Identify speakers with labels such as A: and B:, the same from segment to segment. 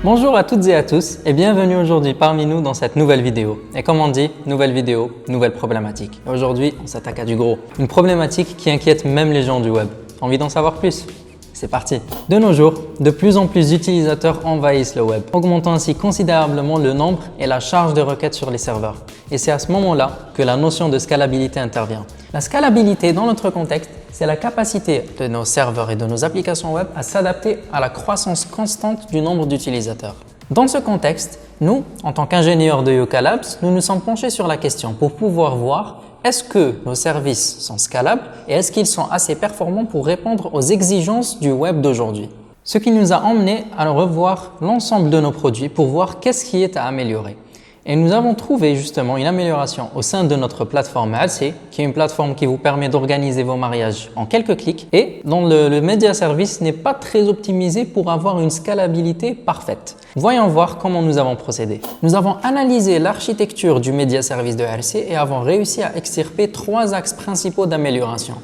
A: Bonjour à toutes et à tous et bienvenue aujourd'hui parmi nous dans cette nouvelle vidéo. Et comme on dit, nouvelle vidéo, nouvelle problématique. Et aujourd'hui, on s'attaque à du gros. Une problématique qui inquiète même les gens du web. Envie d'en savoir plus? C'est parti! De nos jours, de plus en plus d'utilisateurs envahissent le web, augmentant ainsi considérablement le nombre et la charge de requêtes sur les serveurs. Et c'est à ce moment-là que la notion de scalabilité intervient. La scalabilité, dans notre contexte, c'est la capacité de nos serveurs et de nos applications web à s'adapter à la croissance constante du nombre d'utilisateurs. Dans ce contexte, nous, en tant qu'ingénieurs de Yuka Labs, nous nous sommes penchés sur la question pour pouvoir voir est-ce que nos services sont scalables et est-ce qu'ils sont assez performants pour répondre aux exigences du web d'aujourd'hui. Ce qui nous a emmené à revoir l'ensemble de nos produits pour voir qu'est-ce qui est à améliorer. Et nous avons trouvé justement une amélioration au sein de notre plateforme ALC, qui est une plateforme qui vous permet d'organiser vos mariages en quelques clics et dont le Media Service n'est pas très optimisé pour avoir une scalabilité parfaite. Voyons voir comment nous avons procédé. Nous avons analysé l'architecture du Media Service de ALC et avons réussi à extirper 3 axes principaux d'amélioration.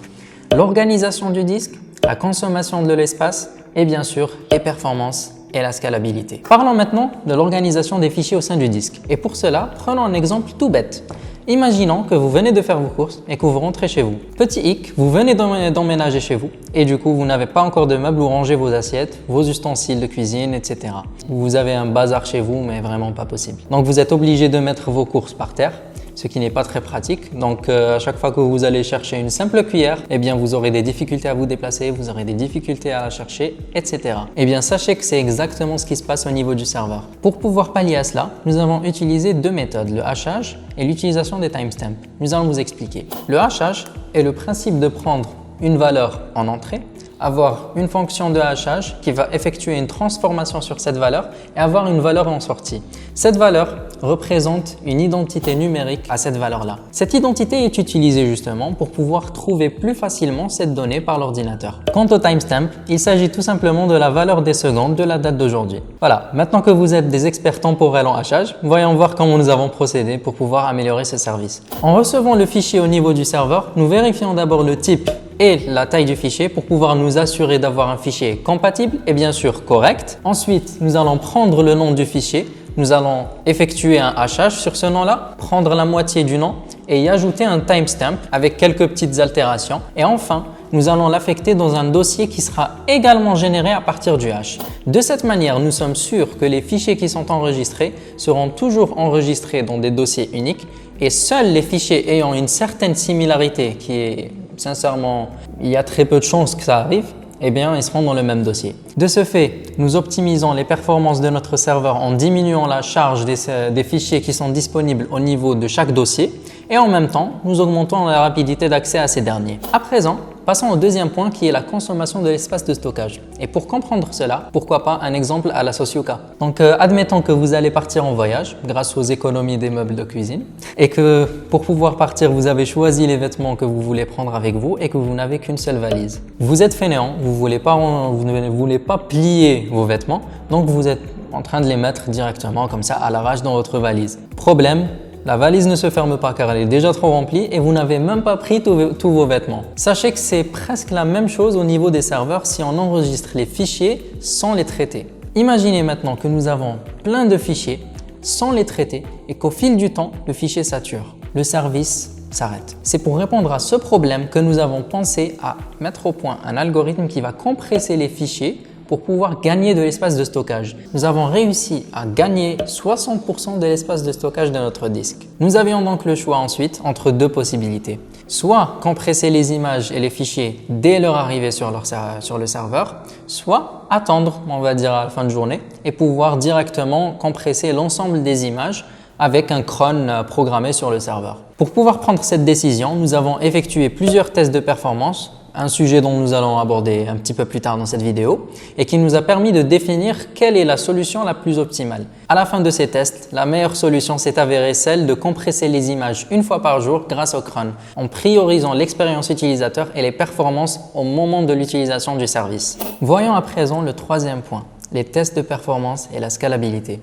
A: L'organisation du disque, la consommation de l'espace et bien sûr les performances et la scalabilité. Parlons maintenant de l'organisation des fichiers au sein du disque. Et pour cela, prenons un exemple tout bête. Imaginons que vous venez de faire vos courses et que vous rentrez chez vous. Petit hic, vous venez d'emménager chez vous et du coup, vous n'avez pas encore de meubles où ranger vos assiettes, vos ustensiles de cuisine, etc. Vous avez un bazar chez vous, mais vraiment pas possible. Donc, vous êtes obligé de mettre vos courses par terre, ce qui n'est pas très pratique. Donc, à chaque fois que vous allez chercher une simple cuillère, eh bien, vous aurez des difficultés à vous déplacer, vous aurez des difficultés à la chercher, etc. Eh bien, sachez que c'est exactement ce qui se passe au niveau du serveur. Pour pouvoir pallier à cela, nous avons utilisé 2 méthodes, le hachage et l'utilisation des timestamps. Nous allons vous expliquer. Le hachage est le principe de prendre une valeur en entrée, avoir une fonction de hachage qui va effectuer une transformation sur cette valeur et avoir une valeur en sortie. Cette valeur représente une identité numérique à cette valeur-là. Cette identité est utilisée justement pour pouvoir trouver plus facilement cette donnée par l'ordinateur. Quant au timestamp, il s'agit tout simplement de la valeur des secondes de la date d'aujourd'hui. Voilà, maintenant que vous êtes des experts temporels en hachage, voyons voir comment nous avons procédé pour pouvoir améliorer ce service. En recevant le fichier au niveau du serveur, nous vérifions d'abord le type et la taille du fichier pour pouvoir nous assurer d'avoir un fichier compatible et bien sûr correct. Ensuite, nous allons prendre le nom du fichier, nous allons effectuer un hachage sur ce nom-là, prendre la moitié du nom et y ajouter un timestamp avec quelques petites altérations. Et enfin, nous allons l'affecter dans un dossier qui sera également généré à partir du hash. De cette manière, nous sommes sûrs que les fichiers qui sont enregistrés seront toujours enregistrés dans des dossiers uniques et seuls les fichiers ayant une certaine similarité qui est sincèrement, il y a très peu de chances que ça arrive, eh bien, ils seront dans le même dossier. De ce fait, nous optimisons les performances de notre serveur en diminuant la charge des fichiers qui sont disponibles au niveau de chaque dossier et en même temps, nous augmentons la rapidité d'accès à ces derniers. À présent, passons au deuxième point qui est la consommation de l'espace de stockage. Et pour comprendre cela, pourquoi pas un exemple à la sauce Yuka. Donc, admettons que vous allez partir en voyage grâce aux économies des meubles de cuisine et que pour pouvoir partir, vous avez choisi les vêtements que vous voulez prendre avec vous et que vous n'avez qu'une seule valise. Vous êtes fainéant, vous ne voulez pas plier vos vêtements, donc vous êtes en train de les mettre directement comme ça à l'arrache dans votre valise. Problème, la valise ne se ferme pas car elle est déjà trop remplie et vous n'avez même pas pris tous vos vêtements. Sachez que c'est presque la même chose au niveau des serveurs si on enregistre les fichiers sans les traiter. Imaginez maintenant que nous avons plein de fichiers sans les traiter et qu'au fil du temps, le fichier sature. Le service s'arrête. C'est pour répondre à ce problème que nous avons pensé à mettre au point un algorithme qui va compresser les fichiers pour pouvoir gagner de l'espace de stockage. Nous avons réussi à gagner 60% de l'espace de stockage de notre disque. Nous avions donc le choix ensuite entre 2 possibilités. Soit compresser les images et les fichiers dès leur arrivée sur le serveur, soit attendre, on va dire à la fin de journée, et pouvoir directement compresser l'ensemble des images avec un cron programmé sur le serveur. Pour pouvoir prendre cette décision, nous avons effectué plusieurs tests de performance, un sujet dont nous allons aborder un petit peu plus tard dans cette vidéo et qui nous a permis de définir quelle est la solution la plus optimale. À la fin de ces tests, la meilleure solution s'est avérée celle de compresser les images une fois par jour grâce au cron, en priorisant l'expérience utilisateur et les performances au moment de l'utilisation du service. Voyons à présent le troisième point, les tests de performance et la scalabilité.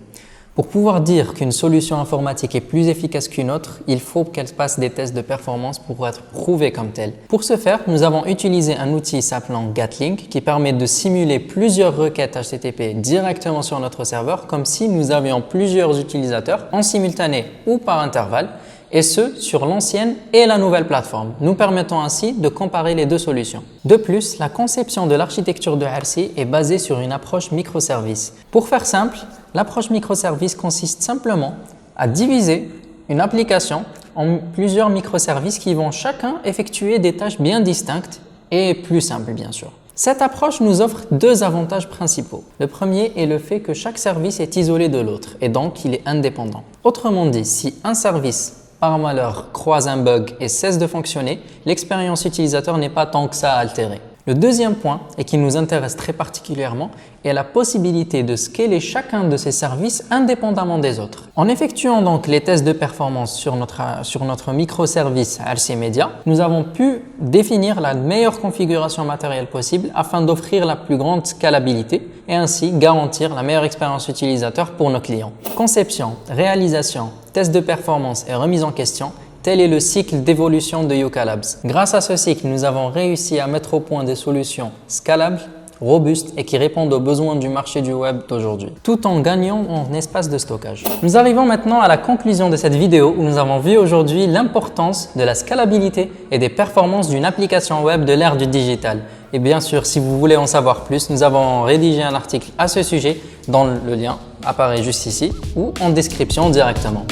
A: Pour pouvoir dire qu'une solution informatique est plus efficace qu'une autre, il faut qu'elle passe des tests de performance pour être prouvée comme telle. Pour ce faire, nous avons utilisé un outil s'appelant Gatlink qui permet de simuler plusieurs requêtes HTTP directement sur notre serveur comme si nous avions plusieurs utilisateurs en simultané ou par intervalle, et ce, sur l'ancienne et la nouvelle plateforme, nous permettant ainsi de comparer les deux solutions. De plus, la conception de l'architecture de RC est basée sur une approche microservice. Pour faire simple, l'approche microservice consiste simplement à diviser une application en plusieurs microservices qui vont chacun effectuer des tâches bien distinctes et plus simples bien sûr. Cette approche nous offre deux avantages principaux. Le premier est le fait que chaque service est isolé de l'autre et donc il est indépendant. Autrement dit, si un service par malheur croise un bug et cesse de fonctionner, l'expérience utilisateur n'est pas tant que ça altérée. Le deuxième point, et qui nous intéresse très particulièrement, est la possibilité de scaler chacun de ces services indépendamment des autres. En effectuant donc les tests de performance sur notre microservice RC Media, nous avons pu définir la meilleure configuration matérielle possible afin d'offrir la plus grande scalabilité et ainsi garantir la meilleure expérience utilisateur pour nos clients. Conception, réalisation, test de performance et remise en question, tel est le cycle d'évolution de Yuka Labs. Grâce à ce cycle, nous avons réussi à mettre au point des solutions scalables, robustes et qui répondent aux besoins du marché du web d'aujourd'hui, tout en gagnant en espace de stockage. Nous arrivons maintenant à la conclusion de cette vidéo où nous avons vu aujourd'hui l'importance de la scalabilité et des performances d'une application web de l'ère du digital. Et bien sûr, si vous voulez en savoir plus, nous avons rédigé un article à ce sujet dont le lien apparaît juste ici ou en description directement.